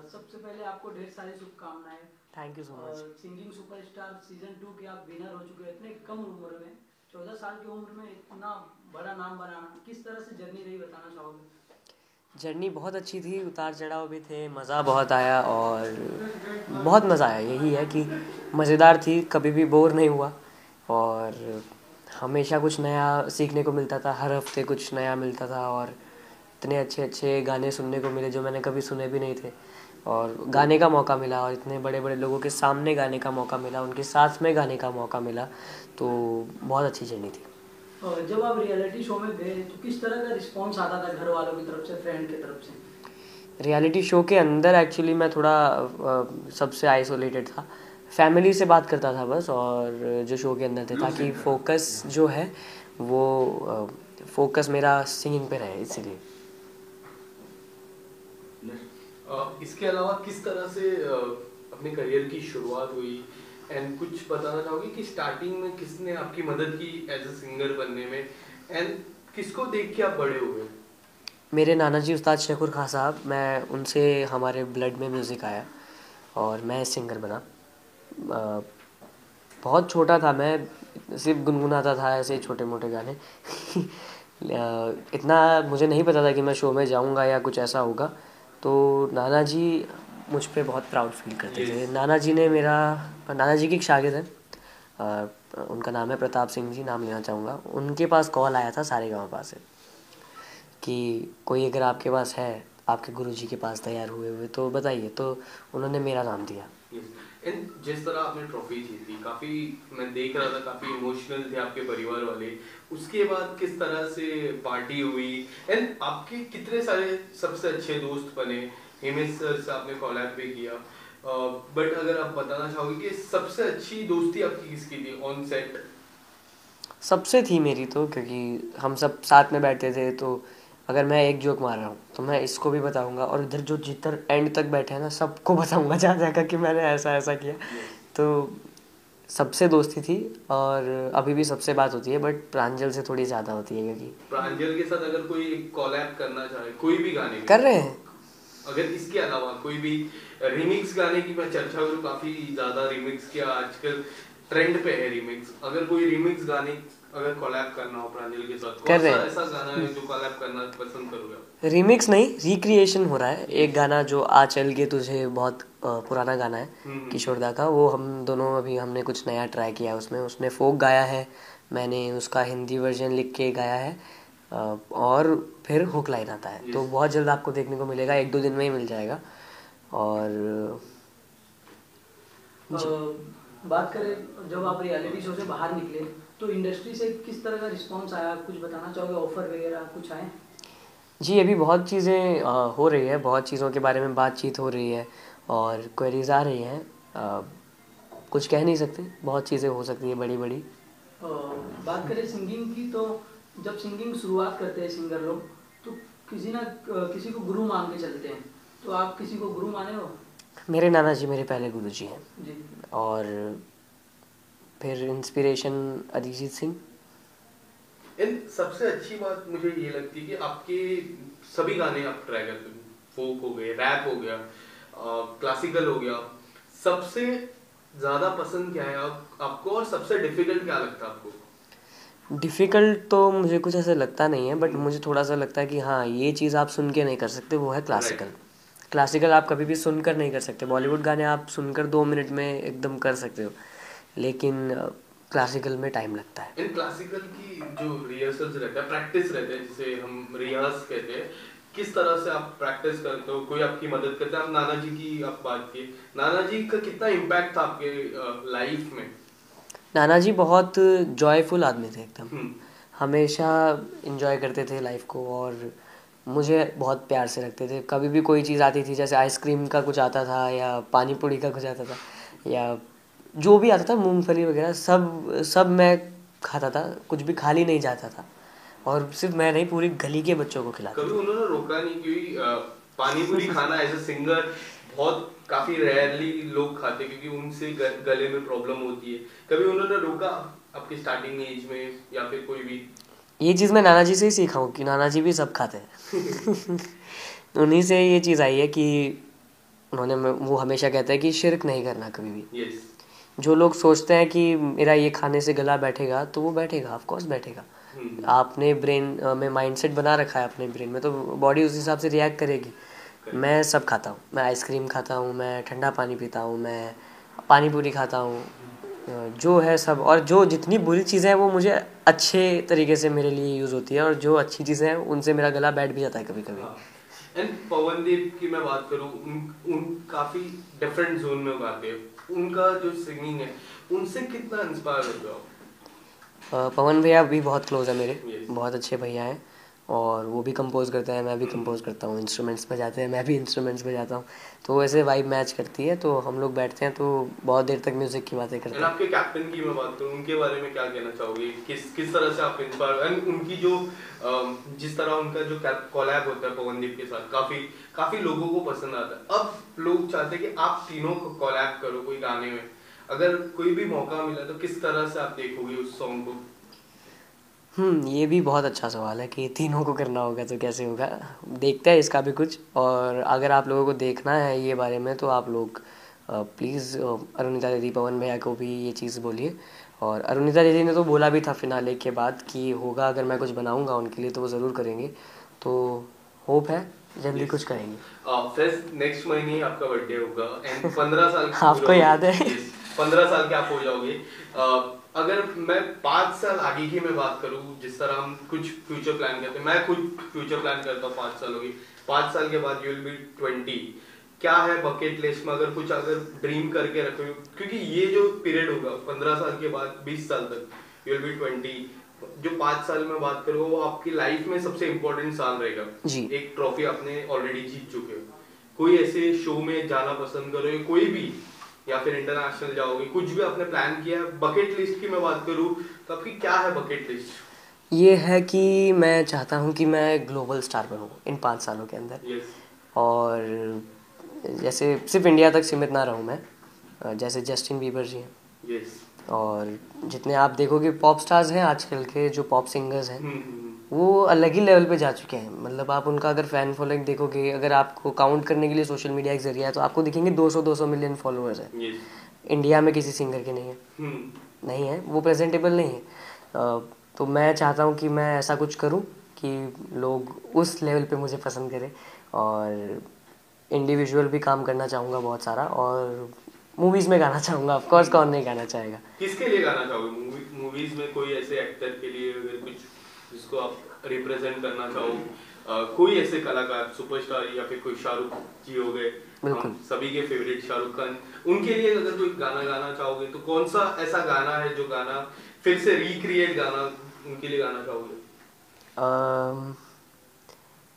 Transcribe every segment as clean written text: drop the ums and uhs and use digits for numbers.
सबसे पहले आपको ढेर सारी शुभकामनाएं। Thank you so much. Singing superstar season 2 के आप विनर हो चुके हैं इतने कम उम्र में। 14 साल की उम्र में इतना बड़ा नाम बनाना किस तरह से जर्नी रही बताना चाहोगे? जर्नी बहुत अच्छी थी, उतार चढ़ाव भी थे, मज़ा बहुत आया और बहुत मज़ा आया। यही है कि मज़ेदार थी, कभी भी बोर नहीं हुआ और हमेशा कुछ नया सीखने को मिलता था, हर हफ्ते कुछ नया मिलता था और इतने अच्छे अच्छे गाने सुनने को मिले जो मैंने कभी सुने भी नहीं थे और गाने का मौका मिला और इतने बड़े बड़े लोगों के सामने गाने का मौका मिला, उनके साथ में गाने का मौका मिला, तो बहुत अच्छी जर्नी थी। और जब आप रियलिटी शो में गए तो किस तरह का रिस्पॉन्स आता था घर वालों की तरफ से, फ्रेंड की तरफ से? रियलिटी शो के अंदर एक्चुअली मैं थोड़ा सबसे आइसोलेटेड था, फैमिली से बात करता था बस, और जो शो के अंदर थे ताकि फोकस जो है वो फोकस मेरा सिंगिंग पे रहे, इसीलिए। इसके अलावा किस तरह से अपने करियर की शुरुआत हुई एंड कुछ बताना चाहोगे कि स्टार्टिंग में किसने आपकी मदद की एज अ सिंगर बनने में एंड किसको देख के आप बड़े हुए? मेरे नाना जी उस्ताद शकूर खां साहब, मैं उनसे हमारे ब्लड में म्यूज़िक आया और मैं सिंगर बना। अ, बहुत छोटा था मैं, सिर्फ गुनगुनाता था ऐसे छोटे मोटे गाने इतना मुझे नहीं पता था कि मैं शो में जाऊंगा या कुछ ऐसा होगा। तो नाना जी मुझ पे बहुत प्राउड फील करते थे। नाना जी की एक शागिर्द है, उनका नाम है प्रताप सिंह जी, नाम लेना चाहूँगा। उनके पास कॉल आया था सारेगामा से कि कोई अगर आपके पास है, आपके गुरुजी के पास तैयार हुए हुए तो बताइए, तो उन्होंने मेरा नाम दिया। एंड जिस तरह आपने ट्रॉफी जीती, काफी मैं देख रहा था, काफी इमोशनल थे आपके परिवार वाले। उसके बाद किस तरह से पार्टी हुई एंड आपके कितने सारे सबसे अच्छे दोस्त बने? हिमेश सर से आपने कोलैब भी किया, बट अगर आप बताना चाहोगे कि सबसे अच्छी दोस्ती आपकी किसकी थी ऑन सेट? सबसे थी मेरी तो, क्योंकि हम सब साथ में बैठते थे, तो अगर मैं एक जोक मार रहा हूँ तो मैं इसको भी बताऊंगा और इधर जो जिधर एंड तक बैठे हैं ना सबको बताऊंगा जा जाकर कि मैंने ऐसा ऐसा किया। तो सबसे दोस्ती थी और अभी भी सबसे बात होती है, बट प्रांजल से थोड़ी ज़्यादा होती है क्योंकि प्रांजल के साथ अगर कोई कोलैब करना चाहे कोई भी गाने कर रहे हैं। अगर इसके अलावा कोई भी रिमिक्स गाने की मैं चर्चा करूँ, काफी ज्यादा रिमिक्स किया आजकल ट्रेंड पे है रिमिक्स। अगर कोई रिमिक्स गाने अगर कोलैब करना हो प्रांजल के साथ, कर कौन रहे सा हैं। ऐसा गाना है जो कोलैब करना पसंद करोगे? रीमिक्स नहीं, रिक्रिएशन हो रहा है। एक गाना जो आ चल के तुझे, बहुत पुराना गाना है किशोर दा का, वो हम दोनों अभी हमने कुछ नया ट्राई किया है उसमें। उसने फोक गाया है, मैंने उसका हिंदी वर्जन लिख के गाया है, और फिर हुक लाइन आता है। तो बहुत जल्द आपको देखने को मिलेगा, 1-2 दिन में ही मिल जाएगा। और बात करें जब आप रियलिटी शो से बाहर निकले तो इंडस्ट्री से किस तरह का रिस्पॉन्स आया, कुछ बताना चाहोगे? ऑफर वगैरह कुछ आए? जी, अभी बहुत चीज़ें हो रही है, बहुत चीज़ों के बारे में बातचीत हो रही है और क्वेरीज आ रही हैं। कुछ कह नहीं सकते, बहुत चीज़ें हो सकती है बड़ी बड़ी। बात करें सिंगिंग की तो जब सिंगिंग शुरुआत करते हैं सिंगर लोग तो किसी को गुरु मान के चलते हैं, तो आप किसी को गुरु माने हो? मेरे नाना जी मेरे पहले गुरु जी हैं। जी। और फिर इंस्पिरेशन अरिजीत सिंह। इन सबसे अच्छी बात मुझे ये लगती है कि आपके सभी गाने आप ट्राई करते हो, फोक हो गए, रैप हो गया, क्लासिकल हो गया। सबसे ज्यादा पसंद क्या है आपको और सबसे डिफिकल्ट क्या लगता है आपको? डिफ़िकल्ट तो मुझे कुछ ऐसा लगता नहीं है, बट मुझे थोड़ा सा लगता है कि हाँ, ये चीज़ आप सुन के नहीं कर सकते, वो है क्लासिकल। क्लासिकल आप कभी भी सुनकर नहीं कर सकते। बॉलीवुड गाने आप सुनकर 2 मिनट में एकदम कर सकते हो, लेकिन क्लासिकल में टाइम लगता है। इन क्लासिकल की जो रिहर्सल्स रहता है, प्रैक्टिस रहते हैं, जिसे हम रियाज कहते हैं, किस तरह से आप प्रैक्टिस करते हो? कोई आपकी मदद करता है? आप नाना जी की आप बात की, नाना जी का कितना इम्पैक्ट था आपके लाइफ में? नाना जी बहुत जॉयफुल आदमी थे एकदम, हमेशा इंजॉय करते थे लाइफ को और मुझे बहुत प्यार से रखते थे। कभी भी कोई चीज़ आती थी, जैसे आइसक्रीम का कुछ आता था या पानी पूरी का कुछ आता था या जो भी आता था, मूंगफली वगैरह, सब सब मैं खाता था, कुछ भी खाली नहीं जाता था। और सिर्फ मैं नहीं, पूरी गली के बच्चों को खिलाते कभी थे। उन्होंने रोका नहीं? क्योंकि पानी पूरी खाना एज अ सिंगर बहुत काफी रेयरली लोग खाते, क्योंकि उनसे गले में प्रॉब्लम होती है। कभी उन्होंने रोका आपकी स्टार्टिंग एज में या फिर कोई भी? ये चीज़ मैं नाना जी से ही सीखा हूँ कि नाना जी भी सब खाते हैं उन्हीं से ये चीज़ आई है कि वो हमेशा कहता है कि शिर्क नहीं करना कभी भी। यस। जो लोग सोचते हैं कि मेरा ये खाने से गला बैठेगा, तो वो बैठेगा, ऑफ कोर्स बैठेगा। आपने ब्रेन में माइंडसेट बना रखा है अपने ब्रेन में, तो बॉडी उस हिसाब से रिएक्ट करेगी। मैं सब खाता हूँ, मैं आइसक्रीम खाता हूँ, मैं ठंडा पानी पीता हूँ, मैं पानी पूरी खाता हूँ, जो है सब। और जो जितनी बुरी चीज़ें हैं वो मुझे अच्छे तरीके से मेरे लिए यूज़ होती है, और जो अच्छी चीज़ें हैं उनसे मेरा गला बैठ भी जाता है कभी कभी। एंड पवनदीप की मैं बात करूँ, उन काफी डिफरेंट जोन में गाते हैं, उनका जो सिंगिंग है उनसे कितना इंस्पायर होते हो आप? पवन भैया भी बहुत क्लोज है मेरे, Yes. बहुत अच्छे भैया हैं, और वो भी कंपोज करते हैं, मैं भी कंपोज करता हूँ, इंस्ट्रूमेंट्स बजाते हैं, मैं भी इंस्ट्रूमेंट्स बजाता हूँ, तो वैसे वाइब मैच करती है, तो हम लोग बैठते हैं तो बहुत देर तक म्यूज़िक की बातें करते एंड हैं। आपके कैप्टन की मैं बात करूँ, उनके बारे में क्या कहना चाहोगे? किस तरह से आप इंस्पायर, एंड उनकी जो जिस तरह उनका जो कोलैब होता है पवनदीप के साथ, काफी लोगों को पसंद आता है। अब लोग चाहते हैं कि आप तीनों को कोलैब करो कोई गाने में, अगर कोई भी मौका मिला तो किस तरह से आप देखोगे उस सॉन्ग को? ये भी बहुत अच्छा सवाल है कि तीनों को करना होगा तो कैसे होगा। देखते हैं इसका भी कुछ, और अगर आप लोगों को देखना है ये बारे में तो आप लोग प्लीज़ अरुणिता दीदी, पवन भैया को भी ये चीज़ बोलिए। और अरुणिता दीदी ने तो बोला भी था फिनाले के बाद कि होगा, अगर मैं कुछ बनाऊंगा उनके लिए तो वो ज़रूर करेंगे, तो होप है जल्दी कुछ करेंगे। फ्रेंड्स, नेक्स्ट महीने ही आपका बर्थडे होगा एंड 15 साल आपको याद है? 15 साल के आप हो जाओगे। अगर मैं 5 साल आगे की मैं बात करूं, जिस तरह हम कुछ फ्यूचर प्लान करते हैं, मैं खुद फ्यूचर प्लान करता हूँ 5 साल होगी, 5 साल के बाद यू विल बी 20, क्या है बकेट लिस्ट में अगर कुछ अगर ड्रीम करके रखो, क्योंकि ये जो पीरियड होगा 15 साल के बाद 20 साल तक, यू विल बी 20, जो 5 साल में बात करो वो आपकी लाइफ में सबसे इम्पोर्टेंट साल रहेगा जी। एक ट्रॉफी आपने ऑलरेडी जीत चुके हो, कोई ऐसे शो में जाना पसंद करोगे कोई भी, या फिर इंटरनेशनल जाओगे, कुछ भी आपने प्लान किया? बकेट लिस्ट की मैं बात करूं तो आपकी क्या है बकेट लिस्ट? ये है कि मैं चाहता हूँ कि मैं ग्लोबल स्टार बनूँ इन 5 सालों के अंदर। yes. और जैसे सिर्फ इंडिया तक सीमित ना रहूँ मैं, जैसे जस्टिन बीबर जी हैं, yes. और जितने आप देखोगे पॉप स्टार्स हैं आजकल के, जो पॉप सिंगर्स हैं वो अलग ही लेवल पे जा चुके हैं। मतलब आप उनका अगर फैन फॉलोइंग देखोगे, अगर आपको काउंट करने के लिए सोशल मीडिया एक जरिया है, तो आपको दिखेंगे 200 मिलियन फॉलोअर्स हैं। yes. इंडिया में किसी सिंगर के नहीं है, नहीं है, वो प्रेजेंटेबल नहीं है। तो मैं चाहता हूँ कि मैं ऐसा कुछ करूँ कि लोग उस लेवल पे मुझे पसंद करें, और इंडिविजुअल भी काम करना चाहूँगा बहुत सारा, और मूवीज़ में गाना चाहूँगा, ऑफ कोर्स, कौन नहीं गाना चाहेगा। किसके लिए गाना चाहोगे मूवीज में? कोई ऐसे एक्टर के लिए अगर कुछ जिसको आप रिप्रेजेंट करना चाहो, कोई ऐसे कलाकार सुपरस्टार, या फिर कोई शाहरुख जी हो गए, बिल्कुल सभी के फेवरेट शाहरुख खान, उनके लिए अगर कोई गाना गाना चाहोगे तो कौन सा ऐसा गाना है जो गाना फिर से रिक्रिएट गाना उनके लिए गाना चाहोगे?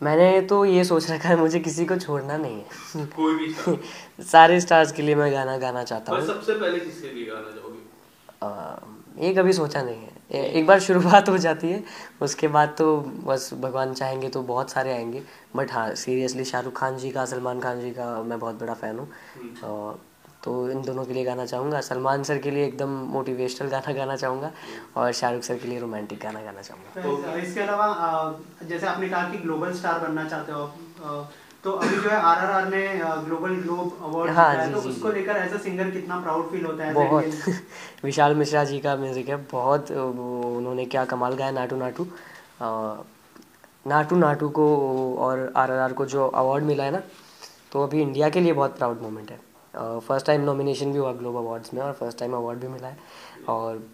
मैंने तो ये सोच रखा है मुझे किसी को छोड़ना नहीं है। कोई भी सारे स्टार्स के लिए मैं गाना गाना चाहता हूँ। सबसे पहले किसके लिए गाना चाहोगे? ये कभी सोचा नहीं है, एक बार शुरुआत हो जाती है उसके बाद तो बस भगवान चाहेंगे तो बहुत सारे आएंगे। बट हाँ, सीरियसली शाहरुख खान जी का, सलमान खान जी का मैं बहुत बड़ा फ़ैन हूँ, तो इन दोनों के लिए गाना चाहूँगा। सलमान सर के लिए एकदम मोटिवेशनल गाना गाना चाहूँगा, और शाहरुख सर के लिए रोमांटिक गाना गाना चाहूँगा। तो इसके अलावा जैसे आपने कहा कि ग्लोबल स्टार बनना चाहते हो आप, तो अभी जो है आरआरआर ने ग्लोबल ग्लोब अवार्ड जीता है, तो उसको लेकर एज अ सिंगर कितना प्राउड फील होता है? बहुत विशाल मिश्रा जी का म्यूज़िक है, बहुत उन्होंने क्या कमाल गाया। नाटू नाटू, नाटू नाटू को और आरआरआर को जो अवार्ड मिला है ना, तो अभी इंडिया के लिए बहुत प्राउड मोमेंट है। फर्स्ट टाइम नॉमिनेशन भी हुआ ग्लोब अवार्ड्स में, और फर्स्ट टाइम अवार्ड भी मिला है। और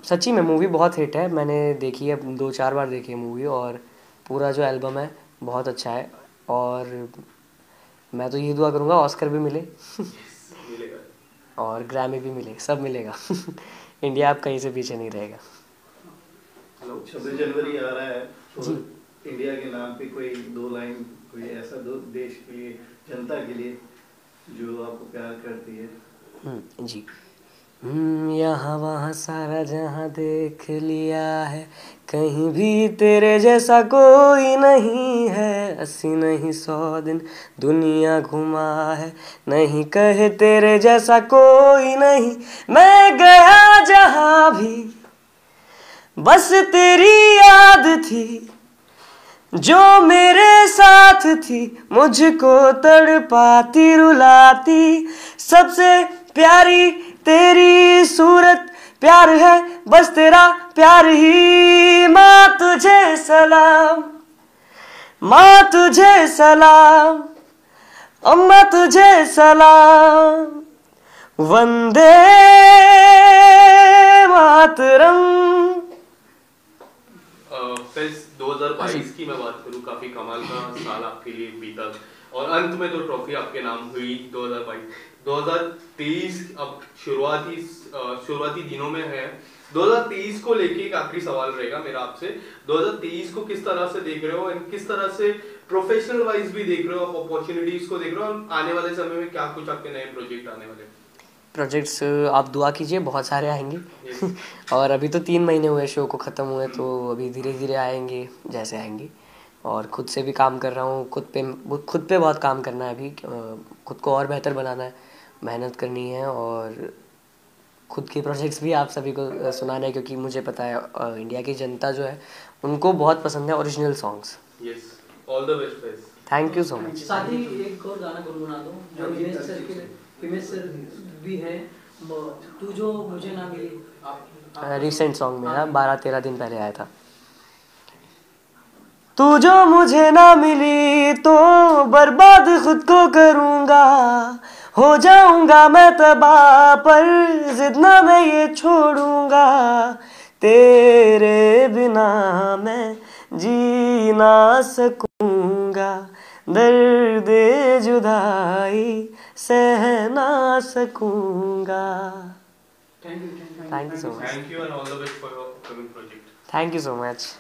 सच्ची में मूवी बहुत हिट है, मैंने देखी है, 2-4 बार देखी है मूवी, और पूरा जो एल्बम है बहुत अच्छा है। और मैं तो ये दुआ करूँगा ऑस्कर भी मिले और ग्रैमी भी मिले, सब मिलेगा। इंडिया अब कहीं से पीछे नहीं रहेगा। 26 जनवरी आ रहा है, तो इंडिया के नाम पे कोई 2 लाइन, कोई ऐसा देश के लिए, जनता के लिए जो आपको प्यार करती है? जी। यहाँ वहाँ सारा जहाँ देख लिया है, कहीं भी तेरे जैसा कोई नहीं है। 80 नहीं 100 दिन दुनिया घुमा है, नहीं कहे तेरे जैसा कोई नहीं। मैं गया जहाँ भी बस तेरी याद थी, जो मेरे साथ थी मुझको तड़पाती रुलाती, सबसे प्यारी तेरी सूरत, प्यार है बस तेरा प्यार ही। माँ तुझे सलाम, माँ तुझे सलाम, अम्मा तुझे सलाम, वंदे मातरम। फेस्ट 2022 की मैं बात करूं, काफी कमाल का साल आपके लिए बीता और अंत में तो ट्रॉफी आपके नाम हुई 2022। 2023 अब शुरुआती दिनों में है। 2023 को लेके एक आखिरी सवाल रहेगा मेरा आपसे, 2023 को किस तरह से देख रहे हो एंड किस तरह से प्रोफेशनल वाइज भी देख रहे हो, आप अपॉर्चुनिटीज को देख रहे हो, आने वाले समय में क्या कुछ आपके नए प्रोजेक्ट आने वाले? प्रोजेक्ट्स आप दुआ कीजिए, बहुत सारे आएंगे और अभी तो 3 महीने हुए शो को ख़त्म हुए, तो अभी धीरे धीरे आएंगे जैसे आएंगे। और खुद से भी काम कर रहा हूँ, खुद पे बहुत काम करना है अभी, खुद को और बेहतर बनाना है, मेहनत करनी है और खुद के प्रोजेक्ट्स भी आप सभी को सुनाना है, क्योंकि मुझे पता है इंडिया की जनता जो है उनको बहुत पसंद है original songs. Yes, all the best. Thank you so much. साथ ही एक और गाना गुनगुना दो जो हिमेश सर भी है, तू जो मुझे ना मिली। रिसेंट सॉन्ग मेरा 12-13 दिन पहले आया था। तू जो मुझे ना मिली तो बर्बाद खुद को करूँगा, हो जाऊँगा मैं तबाह पर जिद ना मैं ये छोड़ूँगा, तेरे बिना मैं जी ना सकूँगा, दर्द जुदाई सह ना सकूँगा। Thank you so much. Thank you and all the best for your upcoming project. Thank you so much.